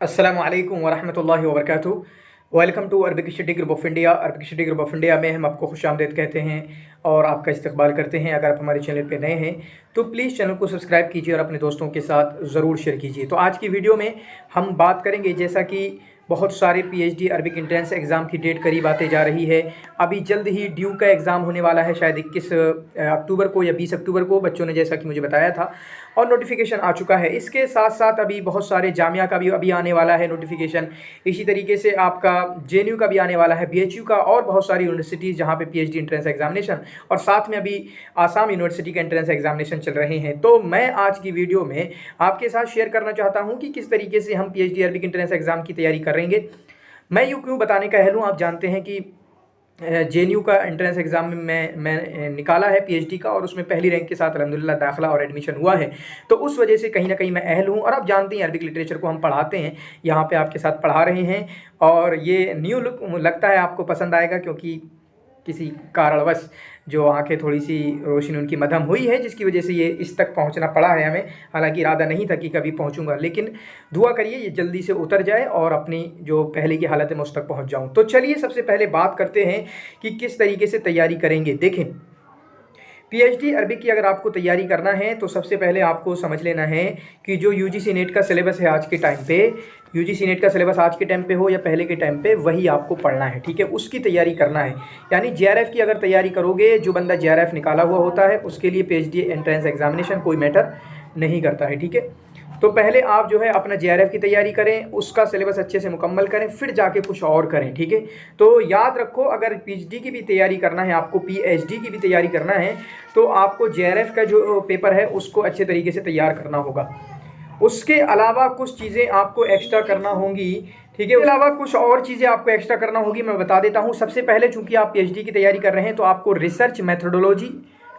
अस्सलामु अलैकुम वरहमतुल्लाहि वबरकातुहू। Welcome to Arabic study group of India. Arabic study group of India में हम आपको खुशामदीद कहते हैं और आपका इस्तकबाल करते हैं। अगर आप हमारे चैनल पे नए हैं तो प्लीज़ चैनल को सब्सक्राइब कीजिए और अपने दोस्तों के साथ ज़रूर शेयर कीजिए। तो आज की वीडियो में हम बात करेंगे, जैसा कि बहुत सारे पीएचडी अरबिक एंट्रेंस एग्ज़ाम की डेट करीब आते जा रही है। अभी जल्द ही ड्यू का एग्ज़ाम होने वाला है, शायद 21 अक्टूबर को या 20 अक्टूबर को, बच्चों ने जैसा कि मुझे बताया था, और नोटिफिकेशन आ चुका है। इसके साथ साथ अभी बहुत सारे जामिया का भी अभी आने वाला है नोटिफिकेशन। इसी तरीके से आपका जेएनयू का भी आने वाला है, बीएचयू का, और बहुत सारी यूनिवर्सिटीज़ जहाँ पे पीएचडी एंट्रेंस एग्जामिनेशन, और साथ में अभी आसाम यूनिवर्सिटी का एंट्रेंस एग्जामिनेशन चल रहे हैं। तो मैं आज की वीडियो में आपके साथ शेयर करना चाहता हूँ कि किस तरीके से हम पीएचडी अरबिक एंट्रेंस एग्जाम की तैयारी करेंगे। मैं यूँ क्यों बताने का अहल हूँ, आप जानते हैं कि जेएनयू का एंट्रेंस एग्ज़ाम में मैं निकाला है पीएचडी का, और उसमें पहली रैंक के साथ अल्हम्दुलिल्लाह दाखिला और एडमिशन हुआ है। तो उस वजह से कहीं ना कहीं मैं अहल हूँ। और आप जानते हैं अरबिक लिटरेचर को हम पढ़ाते हैं, यहाँ पे आपके साथ पढ़ा रहे हैं, और ये न्यू लुक लगता है आपको पसंद आएगा, क्योंकि किसी कारणवश जो आंखें थोड़ी सी रोशनी उनकी मध्यम हुई है, जिसकी वजह से ये इस तक पहुंचना पड़ा है हमें। हालांकि इरादा नहीं था कि कभी पहुंचूंगा, लेकिन दुआ करिए ये जल्दी से उतर जाए और अपनी जो पहले की हालत है मैं उस तक पहुंच जाऊं। तो चलिए सबसे पहले बात करते हैं कि किस तरीके से तैयारी करेंगे। देखें, पीएचडी अरबिक की अगर आपको तैयारी करना है तो सबसे पहले आपको समझ लेना है कि जो यूजीसी नेट का सिलेबस है आज के टाइम पे, यूजीसी नेट का सिलेबस आज के टाइम पे हो या पहले के टाइम पे, वही आपको पढ़ना है, ठीक है। उसकी तैयारी करना है। यानी जेआरएफ की अगर तैयारी करोगे, जो बंदा जेआरएफ निकाला हुआ होता है उसके लिए पीएचडी एंट्रेंस एग्जामिनेशन कोई मैटर नहीं करता है, ठीक है। तो पहले आप जो है अपना जेआरएफ की तैयारी करें, उसका सिलेबस अच्छे से मुकम्मल करें, फिर जाके कुछ और करें, ठीक है। तो याद रखो, अगर पीएचडी की भी तैयारी करना है, आपको पीएचडी की भी तैयारी करना है, तो आपको जेआरएफ का जो पेपर है उसको अच्छे तरीके से तैयार करना होगा। उसके अलावा कुछ चीज़ें आपको एक्स्ट्रा करना होंगी, ठीक है। उसके अलावा कुछ और चीज़ें आपको एक्स्ट्रा करना होगी, मैं बता देता हूँ। सबसे पहले चूंकि आप पीएचडी की तैयारी कर रहे हैं तो आपको रिसर्च मेथोडोलॉजी,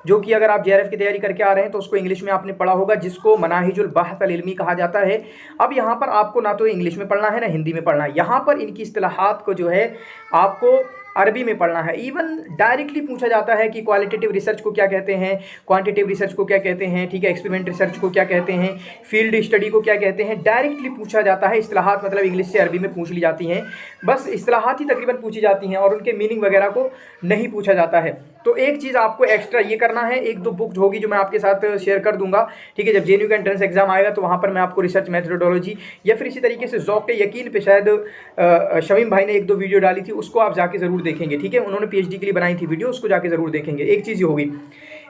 जो कि अगर आप जेआरएफ की तैयारी करके आ रहे हैं तो उसको इंग्लिश में आपने पढ़ा होगा, जिसको मनाहिजुल बहस अल इल्मी कहा जाता है। अब यहाँ पर आपको ना तो इंग्लिश में पढ़ना है ना हिंदी में पढ़ना है, यहाँ पर इनकी इस्तिलाहात को जो है आपको अरबी में पढ़ना है। इवन डायरेक्टली पूछा जाता है कि क्वालिटेटिव रिसर्च को क्या कहते हैं, क्वांटिटेटिव रिसर्च को क्या कहते हैं, ठीक है, एक्सपेरिमेंट रिसर्च को क्या कहते हैं, फील्ड स्टडी को क्या कहते हैं, डायरेक्टली पूछा जाता है। इस्तिलाहात मतलब इंग्लिश से अरबी में पूछ ली जाती हैं, बस इस्तिलाहात ही तकरीबन पूछी जाती हैं और उनके मीनिंग वगैरह को नहीं पूछा जाता है। तो एक चीज़ आपको एक्स्ट्रा ये करना है, एक दो बुक होगी जो मैं आपके साथ शेयर कर दूंगा, ठीक है। जब जेएनयू का एंट्रेंस एग्जाम आएगा तो वहाँ पर मैं आपको रिसर्च मेथोडोलॉजी या फिर इसी तरीके से ज़ौक़ यकीन पे शायद शमीम भाई ने एक दो वीडियो डाली थी, उसको आप जाके ज़रूर देखेंगे, ठीक है। उन्होंने पीएचडी के लिए बनाई थी वीडियो, उसको जाके ज़रूर देखेंगे। एक चीज़ ये होगी।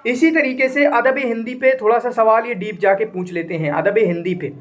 इसी तरीके से अदब हिंदी पे थोड़ा सा सवाल ये डीप जाके पूछ लेते हैं, अदब हिंदी पे,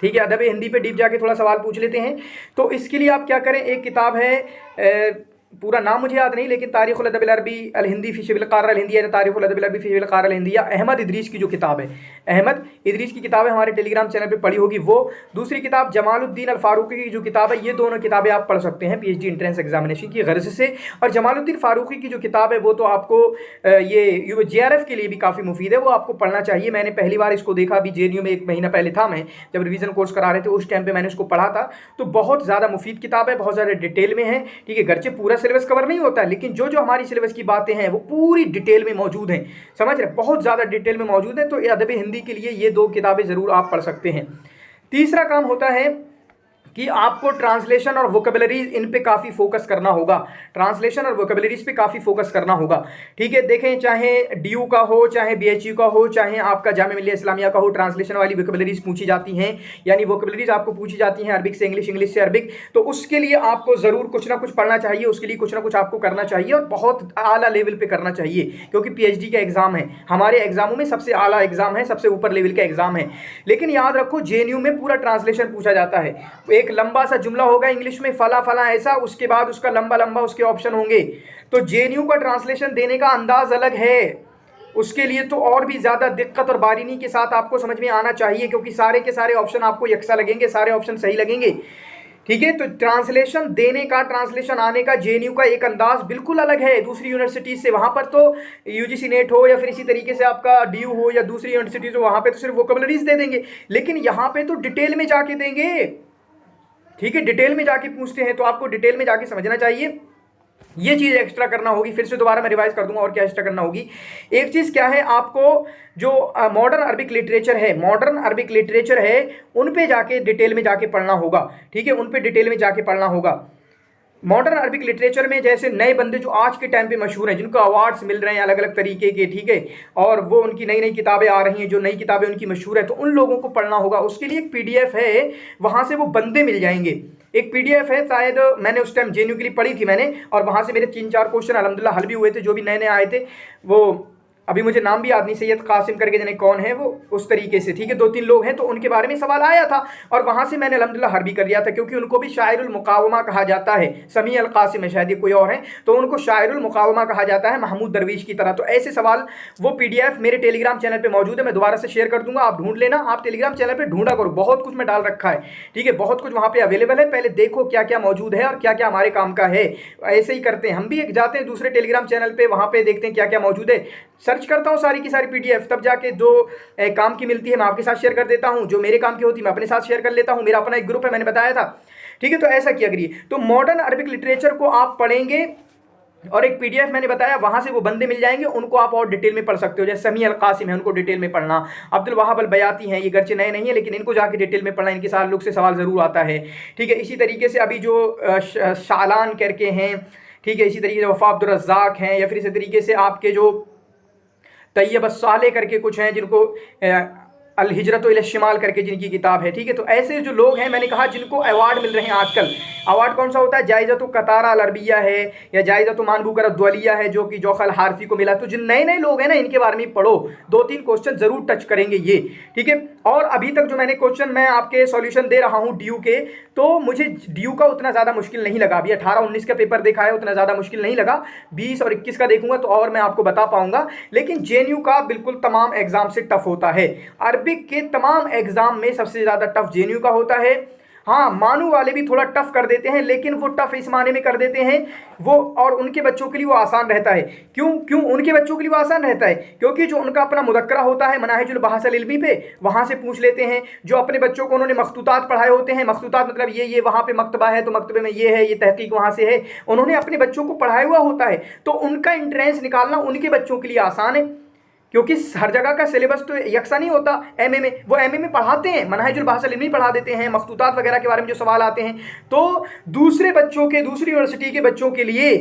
ठीक है, अदब हिंदी पे डीप जाके थोड़ा सवाल पूछ लेते हैं। तो इसके लिए आप क्या करें, एक किताब है, पूरा नाम मुझे याद नहीं, लेकिन तारीख़ुल अदब अल अरबी अल हिंदी फ़ी शिबिल क़ारा अल हिंदी, या तारीख़ुल अदब अल अरबी फ़ी शिबिल क़ारा अल हिंदी, या अहमद इदरीस की जो किताब है, अहमद इदरीस की किताब है, हमारे टेलीग्राम चैनल पे पढ़ी होगी वो। दूसरी किताब जमालुद्दीन अल फ़ारूक़ी की जो किताब है, ये दोनों किताबें आप पढ़ सकते हैं पीएचडी एंट्रेंस एग्जामिनेशन की गर्ज से। और जमालुद्दीन फ़ारूक़ी की जो किताब है वो तो आपको ये जेआरएफ के लिए भी काफ़ी मुफीद है, वो आपको पढ़ना चाहिए। मैंने पहली बार इसको देखा अभी जेएनयू में, 1 महीना पहले था, मैं जब रिवीजन कोर्स करा रहे थे उस टाइम पे मैंने उसको पढ़ा था। तो बहुत ज़्यादा मुफीद किताब है, बहुत ज़्यादा डिटेल में है, ठीक है। गर्चे पूरा सिलेबस कवर नहीं होता, लेकिन जो जो हमारी सिलेबस की बातें हैं वो पूरी डिटेल में मौजूद हैं, समझ रहे, बहुत ज़्यादा डिटेल में मौजूद है। तो अदब हिंदी के लिए ये 2 किताबें ज़रूर आप पढ़ सकते हैं। तीसरा काम होता है कि आपको ट्रांसलेशन और वोकेबलरीज इन पे काफ़ी फोकस करना होगा, ट्रांसलेशन और वोकेबलरीज पे काफ़ी फोकस करना होगा, ठीक है। देखें, चाहे डीयू का हो, चाहे बीएचयू का हो, चाहे आपका जामिया मिल्लिया इस्लामिया का हो, ट्रांसलेशन वाली वोकेबलरीज पूछी जाती हैं, यानी वोकेबलरीज आपको पूछी जाती हैं अरबिक से इंग्लिश, इंग्लिश से अरबिक। तो उसके लिए आपको ज़रूर कुछ ना कुछ पढ़ना चाहिए, उसके लिए कुछ ना कुछ आपको करना चाहिए, और बहुत आला लेवल पर करना चाहिए, क्योंकि पीएचडी का एग्ज़ाम है, हमारे एग्जामों में सबसे आला एग्जाम है, सबसे ऊपर लेवल का एग्जाम है। लेकिन याद रखो, जेएनयू में पूरा ट्रांसलेशन पूछा जाता है, एक लंबा सा जुमला होगा इंग्लिश में, फला फला ऐसा, उसके बाद उसका लंबा लंबा उसके ऑप्शन होंगे। तो जेएनयू का ट्रांसलेशन देने का अंदाज अलग है, उसके लिए तो और भी ज़्यादा दिक्कत और बारीनी के साथ आपको समझ में आना चाहिए, क्योंकि सारे के सारे ऑप्शन आपको यकसा लगेंगे, सारे ऑप्शन सही लगेंगे, ठीक है। तो ट्रांसलेशन देने का, ट्रांसलेशन आने का जेएनयू का एक अंदाज बिल्कुल अलग है दूसरी यूनिवर्सिटीज़ से। वहाँ पर तो यूजीसी नेट हो या फिर इसी तरीके से आपका डीयू हो या दूसरी यूनिवर्सिटीज़ हो, वहाँ पे तो सिर्फ वोकेबलरीज दे देंगे, लेकिन यहाँ पे तो डिटेल में जाके देंगे, ठीक है, डिटेल में जाके पूछते हैं। तो आपको डिटेल में जाके समझना चाहिए ये चीज़ एक्स्ट्रा करना होगी। फिर से दोबारा मैं रिवाइज कर दूंगा और क्या एक्स्ट्रा करना होगी। एक चीज़ क्या है, आपको जो मॉडर्न अरबिक लिटरेचर है, मॉडर्न अरबिक लिटरेचर है, उन पे जाके डिटेल में जाके पढ़ना होगा। ठीक है, उन पे डिटेल में जाके पढ़ना होगा। मॉडर्न अरबिक लिटरेचर में जैसे नए बंदे जो आज के टाइम पे मशहूर हैं, जिनको अवार्ड्स मिल रहे हैं अलग अलग तरीके के, ठीक है, और वो उनकी नई नई किताबें आ रही हैं, जो नई किताबें उनकी मशहूर है, तो उन लोगों को पढ़ना होगा। उसके लिए एक पीडीएफ है, वहाँ से वो बंदे मिल जाएंगे। एक पीडीएफ है, शायद मैंने उस टाइम जेएनयू के लिए पढ़ी थी मैंने, और वहाँ से मेरे 3-4 क्वेश्चन अल्हम्दुलिल्लाह हल भी हुए थे, जो भी नए नए आए थे। वो अभी मुझे नाम भी याद नहीं, सैयद कासिम करके जाने कौन है वो, उस तरीके से, ठीक है, 2-3 लोग हैं, तो उनके बारे में सवाल आया था और वहाँ से मैंने अल्हम्दुलिल्लाह हर भी कर लिया था, क्योंकि उनको भी शायरुल मुकावमा कहा जाता है। समी अल कासिम है शायद, ये कोई और है, तो उनको शायरुल मुकावमा कहा जाता है, महमूद दरवीश की तरह। तो ऐसे सवाल, वो पीडीएफ मेरे टेलीग्राम चैनल पर मौजूद है, मैं दोबारा से शेयर कर दूंगा, आप ढूंढ लेना। आप टेलीग्राम चैनल पर ढूंढा करो, बहुत कुछ मैं डाल रखा है, ठीक है, बहुत कुछ वहाँ पर अवेलेबल है। पहले देखो क्या क्या मौजूद है और क्या क्या हमारे काम का है। ऐसे ही करते हैं हम भी, जाते हैं दूसरे टेलीग्राम चैनल पर, वहाँ पर देखते हैं क्या क्या मौजूद है, सर्च करता हूँ सारी की सारी पीडीएफ, तब जाके जो काम की मिलती है मैं आपके साथ शेयर कर देता हूँ, जो मेरे काम की होती है मैं अपने साथ शेयर कर लेता हूँ। मेरा अपना एक ग्रुप है, मैंने बताया था, ठीक है। तो ऐसा किया करिए। तो मॉडर्न अरबिक लिटरेचर को आप पढ़ेंगे और एक पीडीएफ मैंने बताया, वहां से वो बंदे मिल जाएंगे, उनको आप और डिटेल में पढ़ सकते हो। जैसे समी अल कासिम है, उनको डिटेल में पढ़ना, अब्दुल वहाब अल बयाती हैं, ये गर्चे नए नहीं है लेकिन इनको जाके डिटेल में पढ़ना, इनके साथ लुक से सवाल ज़रूर आता है, ठीक है। इसी तरीके से अभी जो शालान करके हैं, ठीक है, इसी तरीके से वफा अब्दुल रज़्ज़ाक हैं, या फिर इसी तरीके से आपके जो तैयब साले करके कुछ हैं, जिनको अल हिजरत इला शिमाल करके जिनकी किताब है, ठीक है। तो ऐसे जो लोग हैं, मैंने कहा जिनको अवार्ड मिल रहे हैं आजकल, अवार्ड कौन सा होता है, जायज़तु कतारा अल अरबिया है, या जायज़तु मानबूकर अद्वलिया है, जो कि जोखल हारफी को मिला। तो जिन नए नए लोग हैं ना, इनके बारे में पढ़ो, 2-3 क्वेश्चन जरूर टच करेंगे ये, ठीक है। और अभी तक जो मैंने क्वेश्चन मैं आपके सॉल्यूशन दे रहा हूँ ड्यू के, तो मुझे ड्यू का उतना ज़्यादा मुश्किल नहीं लगा। अभी 18-19 का पेपर देखा है, उतना ज़्यादा मुश्किल नहीं लगा। 20 और 21 का देखूंगा तो और मैं आपको बता पाऊंगा। लेकिन जेएनयू का बिल्कुल तमाम एग्जाम से टफ होता है। अरबिक के तमाम एग्जाम में सबसे ज़्यादा टफ जेएनयू का होता है। हाँ, मानू वाले भी थोड़ा टफ कर देते हैं, लेकिन वो टफ इस माने में कर देते हैं वो, और उनके बच्चों के लिए वो आसान रहता है। क्यों उनके बच्चों के लिए वो आसान रहता है? क्योंकि जो उनका अपना मुदक्करा होता है मनाहिजुल बहसल इल्मी पे, वहाँ से पूछ लेते हैं। जो अपने बच्चों को उन्होंने मखतूतात पढ़ाए होते हैं, मखतूतात मतलब ये वहाँ पे मकतबा है तो मकतबे में ये है, ये तहकीक वहाँ से है, उन्होंने अपने बच्चों को पढ़ाया हुआ होता है, तो उनका एंट्रेंस निकालना उनके बच्चों के लिए आसान है। क्योंकि हर जगह का सिलेबस तो यकसा नहीं होता। एमए में वो एमए में पढ़ाते हैं, मनहाजुल बहसल इल्मी पढ़ा देते हैं, मखतूतात वगैरह के बारे में जो सवाल आते हैं, तो दूसरे बच्चों के, दूसरी यूनिवर्सिटी के बच्चों के लिए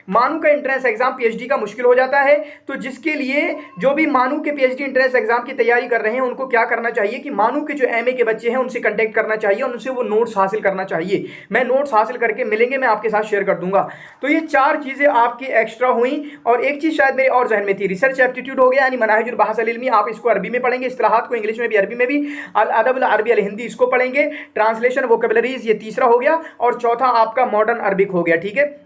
मानू का एंट्रेंस एग्जाम पीएचडी का मुश्किल हो जाता है। तो जिसके लिए जो भी मानू के पीएचडी एंट्रेंस एग्जाम की तैयारी कर रहे हैं, उनको क्या करना चाहिए कि मानू के जो एमए के बच्चे हैं उनसे कांटेक्ट करना चाहिए और उनसे वो नोट्स हासिल करना चाहिए। मैं नोट्स हासिल करके मिलेंगे, मैं आपके साथ शेयर कर दूंगा। तो ये 4 चीज़ें आपकी एक्स्ट्रा हुई। और एक चीज़ शायद मेरे और जहन में थी, रिसर्च एप्टीट्यूड हो गया, यानी मनाहिजुल बहसल इल्मी, आप इसको अरबी में पढ़ेंगे, इस्तिलाहात को इंग्लिश में भी अरबी में भी, अल अदब अल अरबी अल हिंदी इसको पढ़ेंगे, ट्रांसलेशन वोकैबुलरीज ये तीसरा हो गया, और चौथा आपका मॉडर्न अरबिक हो गया, ठीक है।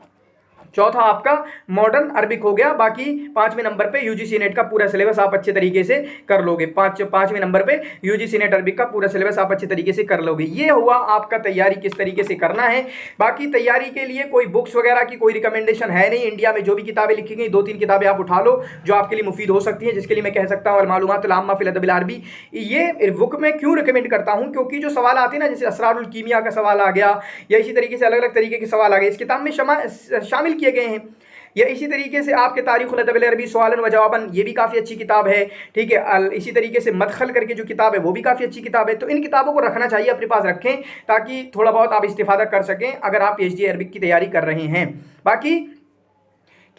चौथा आपका मॉडर्न अरबिक हो गया। बाकी 5वें नंबर पे यूजीसी नेट का पूरा सिलेबस आप अच्छे तरीके से कर लोगे। 5वें नंबर पे यूजीसी नेट अरबिक का पूरा सिलेबस आप अच्छे तरीके से कर लोगे। ये हुआ आपका तैयारी किस तरीके से करना है। बाकी तैयारी के लिए कोई बुक्स वगैरह की कोई रिकमेंडेशन है नहीं। इंडिया में जो भी किताबें लिखी गई 2-3 किताबें आप उठा लो जो आपके लिए मुफीद हो सकती है, जिसके लिए मैं कह सकता हूँ मालूमात आम्मा फिल अदब अल अरबी। ये बुक मैं क्यों रिकमेंड करता हूँ, क्योंकि जो सवाल आते हैं ना, जैसे असरारुल कीमिया का सवाल आ गया, या इसी तरीके से अलग अलग तरीके के सवाल आ गए, इस किताब में शामिल किए गए हैं। या इसी तरीके से आपके तारीख़ुल अदब अल अरबी सवालन व जवाबन, ये भी काफ़ी अच्छी किताब है, ठीक है। इसी तरीके से मदखल करके जो किताब है वो भी काफ़ी अच्छी किताब है। तो इन किताबों को रखना चाहिए, अपने पास रखें, ताकि थोड़ा बहुत आप इस्तिफादा कर सकें अगर आप पीएचडी अरबिक की तैयारी कर रहे हैं। बाकी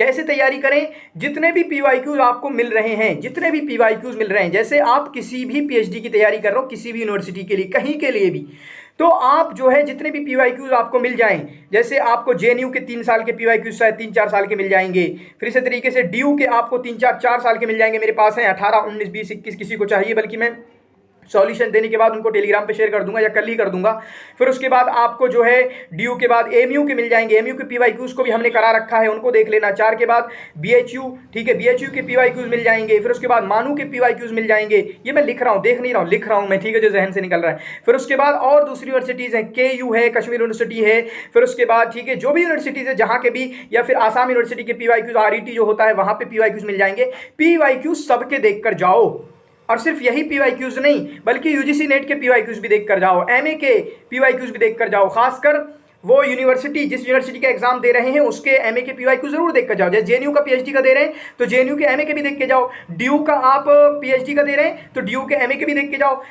कैसे तैयारी करें, जितने भी पीवाईक्यूज आपको मिल रहे हैं, जितने भी पीवाईक्यूज मिल रहे हैं, जैसे आप किसी भी पीएचडी की तैयारी कर रहे हो, किसी भी यूनिवर्सिटी के लिए, कहीं के लिए भी, तो आप जो है जितने भी पीवाईक्यूज आपको मिल जाएं, जैसे आपको जेएनयू के 3 साल के पीवाईक्यूज शायद 3-4 साल के मिल जाएंगे, फिर इसी तरीके से ड्यू के आपको 3-4 साल के मिल जाएंगे। मेरे पास हैं 18, 19, 20, 21, किसी को चाहिए, बल्कि मैं सॉल्यूशन देने के बाद उनको टेलीग्राम पे शेयर कर दूंगा या कल ही कर दूंगा। फिर उसके बाद आपको जो है ड्यू के बाद एमयू के मिल जाएंगे, एमयू के पीवाईक्यूज को भी हमने करा रखा है, उनको देख लेना। 4 के बाद बीएचयू, ठीक है, बीएचयू के पीवाईक्यूज मिल जाएंगे। फिर उसके बाद मानू के पीवाईक्यूज मिल जाएंगे। ये मैं लिख रहा हूँ, देख नहीं रहा हूँ, लिख रहा हूँ मैं, ठीक है, जो जहन से निकल रहा है। फिर उसके बाद और दूसरी यूनिवर्सिटीज़ हैं, केयू है, कश्मीर यूनिवर्सिटी है। फिर उसके बाद ठीक है, जो भी यूनिवर्सिटीज़ है जहाँ के भी, या फिर आसाम यूनिवर्सिटी के पीवाईक्यूज, आरईटी जो होता है वहाँ पे पीवाईक्यूज मिल जाएंगे। पीवाईक्यूज सबके देख कर जाओ, और सिर्फ यही पीवाईक्यूज नहीं बल्कि यूजीसी नेट के पीवाईक्यूज भी देख कर जाओ, एमए के पीवाईक्यूज भी देख कर जाओ। खासकर वो यूनिवर्सिटी जिस यूनिवर्सिटी का एग्जाम दे रहे हैं उसके एमए के पीवाईक्यू जरूर देख कर जाओ। जैसे जेएनयू का पीएचडी का दे रहे हैं तो जेएनयू के एमए के भी देख के जाओ, ड्यू का आप पीएचडी का दे रहे हैं तो ड्यू के एमए के भी देख के जाओ।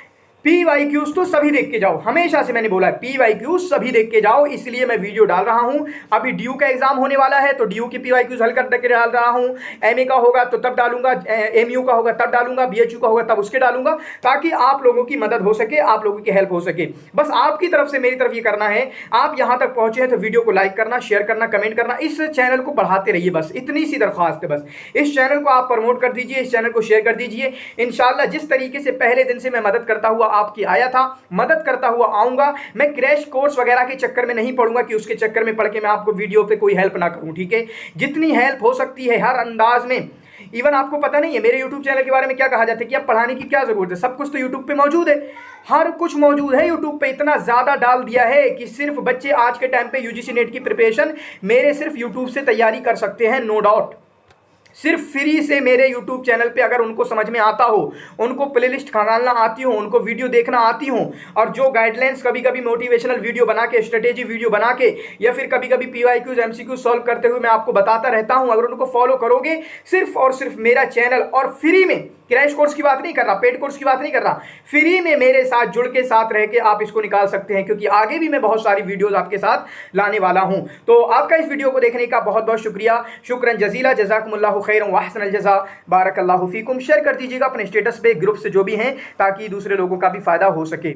पीवाईक्यूज तो सभी देख के जाओ, हमेशा से मैंने बोला है पीवाईक्यूज सभी देख के जाओ, इसलिए मैं वीडियो डाल रहा हूं। अभी ड्यू का एग्जाम होने वाला है तो ड्यू की पीवाईक्यूज हल करके डाल रहा हूं, एमए का होगा तो तब डालूंगा, एमयू का होगा तब डालूंगा, बीएचयू का होगा तब उसके डालूंगा, ताकि आप लोगों की मदद हो सके, आप लोगों की हेल्प हो सके। बस आपकी तरफ से मेरी तरफ ये करना है, आप यहां तक पहुंचे हैं तो वीडियो को लाइक करना, शेयर करना, कमेंट करना, इस चैनल को बढ़ाते रहिए, बस इतनी सी दरख्वास्त है। बस इस चैनल को आप प्रमोट कर दीजिए, इस चैनल को शेयर कर दीजिए। इंशाल्लाह जिस तरीके से पहले दिन से मैं मदद करता हुआ आपकी आया था, मदद करता हुआ आऊंगा। मैं क्रैश कोर्स वगैरह के चक्कर में नहीं पड़ूंगा कि उसके चक्कर में पड़ के मैं आपको वीडियो पे कोई हेल्प ना करूं, ठीक है। जितनी हेल्प हो सकती है हर अंदाज में। इवन आपको पता नहीं है मेरे YouTube चैनल के बारे में क्या कहा जाता है कि अब पढ़ाने की क्या जरूरत है, सब कुछ तो YouTube पे मौजूद है, हर कुछ मौजूद है YouTube पे। इतना ज्यादा डाल दिया है कि सिर्फ बच्चे आज के टाइम पे यूजीसी नेट की प्रिपरेशन मेरे सिर्फ YouTube से तैयारी कर सकते हैं, नो डाउट। सिर्फ फ्री से मेरे YouTube चैनल पे अगर उनको समझ में आता हो, उनको प्लेलिस्ट खंगालना आती हो, उनको वीडियो देखना आती हो, और जो गाइडलाइंस कभी कभी मोटिवेशनल वीडियो बना के, स्ट्रेटेजी वीडियो बना के, या फिर कभी कभी पीवाईक्यूज एमसीक्यू सॉल्व करते हुए मैं आपको बताता रहता हूं, अगर उनको फॉलो करोगे, सिर्फ और सिर्फ मेरा चैनल और फ्री में, क्रैश कोर्स की बात नहीं कर रहा, पेड कोर्स की बात नहीं कर रहा, फ्री में मेरे साथ जुड़ के साथ रह के आप इसको निकाल सकते हैं, क्योंकि आगे भी मैं बहुत सारी वीडियोस आपके साथ लाने वाला हूं। तो आपका इस वीडियो को देखने का बहुत बहुत शुक्रिया, शुक्रन जजीला, जज़ाकुमुल्लाहु खैरन व अहसनल जज़ा, बारकल्लाहु फीकुम। शेयर कर दीजिएगा अपने स्टेटस पे, ग्रुप से जो भी हैं, ताकि दूसरे लोगों का भी फायदा हो सके।